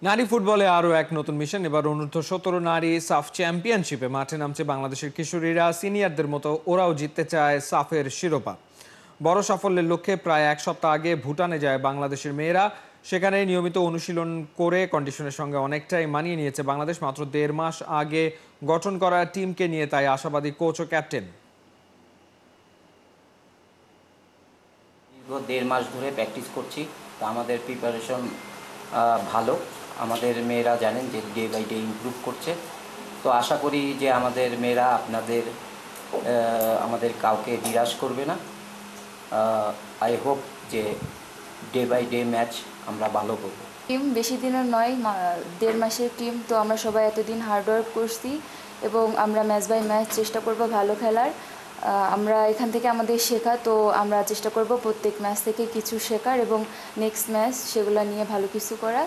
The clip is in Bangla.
নারী ফুটবলে আরও এক নতুন মিশন। এবার অনূর্ধ্ব 17 নারী সাফ চ্যাম্পিয়নশিপে মাঠে নামছে বাংলাদেশের কিশোরীরা। সিনিয়রদের মতো ওরাও জিততে চায় সাফের শিরোপা। বড় সাফল্যের লক্ষ্যে প্রায় এক সপ্তাহ আগে ভুটানে যায় বাংলাদেশের মেয়েরা। সেখানে নিয়মিত অনুশীলন করে কন্ডিশনের সঙ্গে অনেকটাই মানিয়ে নিয়েছে বাংলাদেশ। মাত্র 1.5 মাস আগে গঠন করা টিমকে নিয়ে তাই আশাবাদী কোচ ও ক্যাপ্টেন। দীর্ঘ 1.5 মাস ধরে প্র্যাকটিস করছি, তো আমাদের প্রিপারেশন ভালো। আমাদের মেয়েরা জানেন যে ডে বাই ডে ইমপ্রুভ করছে। তো আশা করি যে আমাদের মেয়েরা আমাদের কাউকে নিরাশ করবে না। আই হোপ যে ডে বাই ডে ম্যাচ আমরা ভালো করব। টিম বেশি দিনের নয়, 1.5 মাসের টিম। তো আমরা সবাই এতদিন হার্ডওয়ার্ক করছি এবং আমরা ম্যাচ বাই ম্যাচ চেষ্টা করব ভালো খেলার। আমরা এখান থেকে আমাদের শেখা, তো আমরা চেষ্টা করব প্রত্যেক ম্যাচ থেকে কিছু শেখার এবং নেক্সট ম্যাচ সেগুলো নিয়ে ভালো কিছু করা।